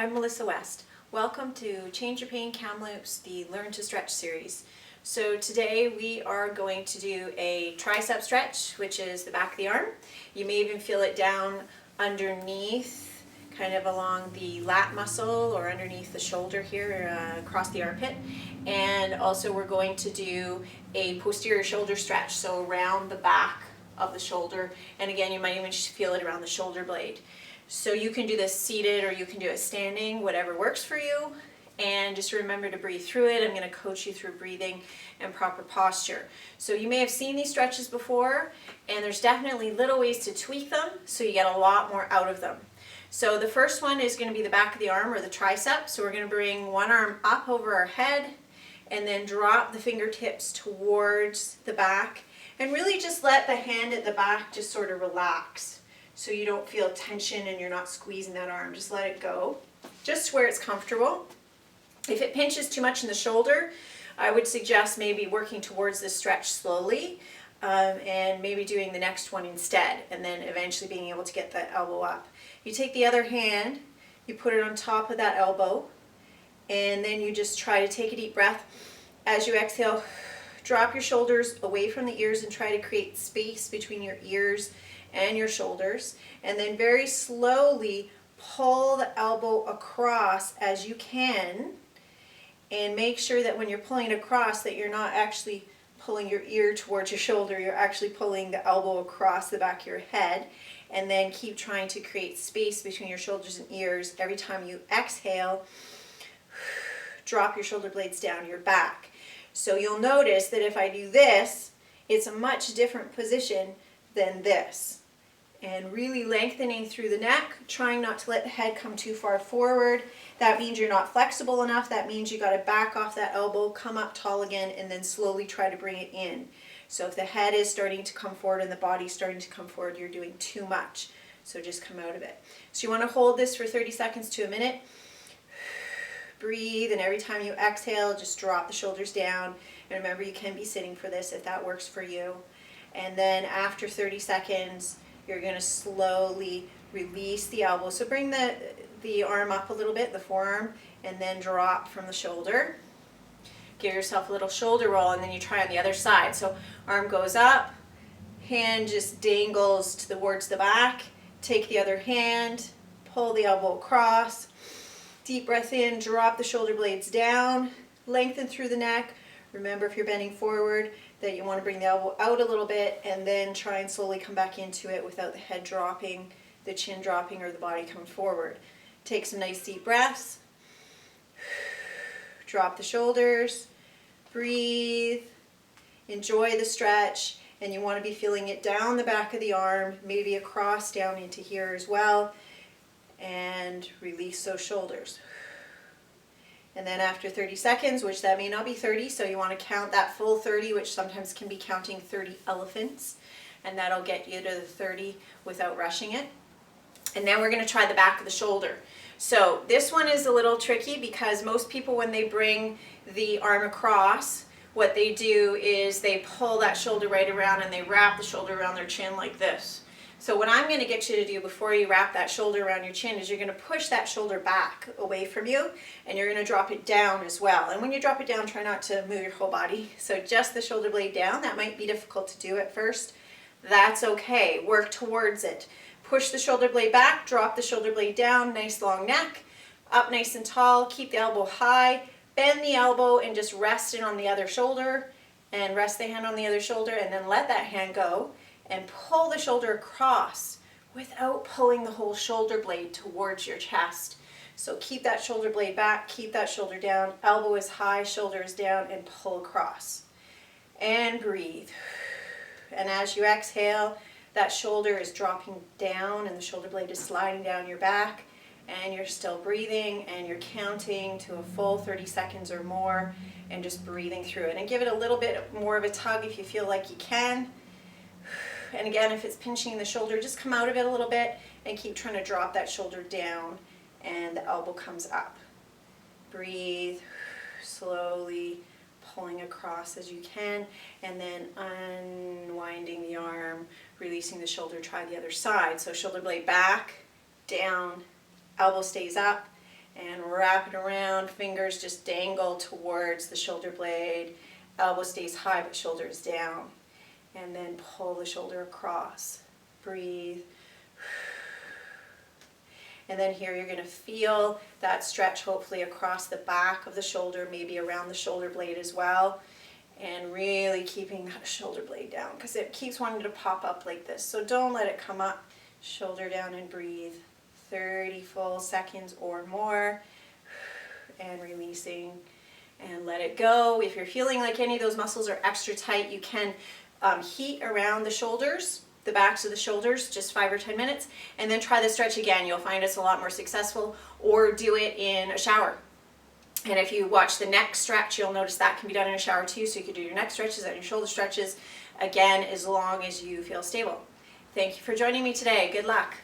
I'm Melissa West. Welcome to Change Your Pain Kamloops, the Learn to Stretch series. So today we are going to do a tricep stretch, which is the back of the arm. You may even feel it down underneath, kind of along the lat muscle or underneath the shoulder here, across the armpit. And also we're going to do a posterior shoulder stretch, so around the back of the shoulder. And again, you might even feel it around the shoulder blade. So you can do this seated or you can do it standing, whatever works for you. And just remember to breathe through it. I'm going to coach you through breathing and proper posture. So you may have seen these stretches before, and there's definitely little ways to tweak them so you get a lot more out of them. So the first one is going to be the back of the arm or the tricep. So we're going to bring one arm up over our head and then drop the fingertips towards the back and really just let the hand at the back just sort of relax. So you don't feel tension and you're not squeezing that arm. Just let it go, just where it's comfortable. If it pinches too much in the shoulder, I would suggest maybe working towards this stretch slowly and maybe doing the next one instead, and then eventually being able to get that elbow up. You take the other hand, you put it on top of that elbow, and then you just try to take a deep breath. As you exhale, drop your shoulders away from the ears and try to create space between your ears and your shoulders, and then very slowly pull the elbow across as you can, and make sure that when you're pulling it across that you're not actually pulling your ear towards your shoulder, you're actually pulling the elbow across the back of your head, and then keep trying to create space between your shoulders and ears. Every time you exhale, drop your shoulder blades down your back. So you'll notice that if I do this, it's a much different position than this. And really lengthening through the neck, trying not to let the head come too far forward. That means you're not flexible enough. That means you got to back off that elbow, come up tall again, and then slowly try to bring it in. So if the head is starting to come forward and the body's starting to come forward, you're doing too much. So just come out of it. So you want to hold this for 30 seconds to a minute. Breathe, and every time you exhale, just drop the shoulders down. And remember, you can be sitting for this if that works for you. And then after 30 seconds, you're going to slowly release the elbow. So bring the arm up a little bit, the forearm, and then drop from the shoulder. Give yourself a little shoulder roll, and then you try on the other side. So arm goes up, hand just dangles towards the back. Take the other hand, pull the elbow across. Deep breath in, drop the shoulder blades down, lengthen through the neck. Remember, if you're bending forward, that you want to bring the elbow out a little bit and then try and slowly come back into it without the head dropping, the chin dropping, or the body coming forward. Take some nice deep breaths. Drop the shoulders. Breathe. Enjoy the stretch. And you want to be feeling it down the back of the arm, maybe across down into here as well. And release those shoulders. And then after 30 seconds, which that may not be 30, so you want to count that full 30, which sometimes can be counting 30 elephants, and that'll get you to the 30 without rushing it. And then we're going to try the back of the shoulder. So this one is a little tricky because most people, when they bring the arm across, what they do is they pull that shoulder right around and they wrap the shoulder around their chin like this. So what I'm going to get you to do before you wrap that shoulder around your chin is you're going to push that shoulder back away from you, and you're going to drop it down as well. And when you drop it down, try not to move your whole body. So just the shoulder blade down. That might be difficult to do at first. That's okay. Work towards it. Push the shoulder blade back, drop the shoulder blade down, nice long neck, up nice and tall, keep the elbow high, bend the elbow and just rest it on the other shoulder, and rest the hand on the other shoulder, and then let that hand go. And pull the shoulder across without pulling the whole shoulder blade towards your chest. So keep that shoulder blade back, keep that shoulder down, elbow is high, shoulder is down, and pull across. And breathe. And as you exhale, that shoulder is dropping down and the shoulder blade is sliding down your back, and you're still breathing, and you're counting to a full 30 seconds or more, and just breathing through it. And give it a little bit more of a tug if you feel like you can. And again, if it's pinching the shoulder, just come out of it a little bit and keep trying to drop that shoulder down, and the elbow comes up. Breathe, slowly pulling across as you can, and then unwinding the arm, releasing the shoulder, try the other side. So shoulder blade back, down, elbow stays up, and wrap it around. Fingers just dangle towards the shoulder blade. Elbow stays high but shoulder is down. And then pull the shoulder across. Breathe. And then here you're going to feel that stretch hopefully across the back of the shoulder, maybe around the shoulder blade as well. And really keeping that shoulder blade down because it keeps wanting to pop up like this. So don't let it come up. Shoulder down and breathe. 30 full seconds or more. And releasing. And let it go. If you're feeling like any of those muscles are extra tight, you can heat around the shoulders, the backs of the shoulders, just 5 or 10 minutes, and then try the stretch again. You'll find it's a lot more successful, or do it in a shower. And if you watch the neck stretch, you'll notice that can be done in a shower too, so you can do your neck stretches and your shoulder stretches, again, as long as you feel stable. Thank you for joining me today. Good luck.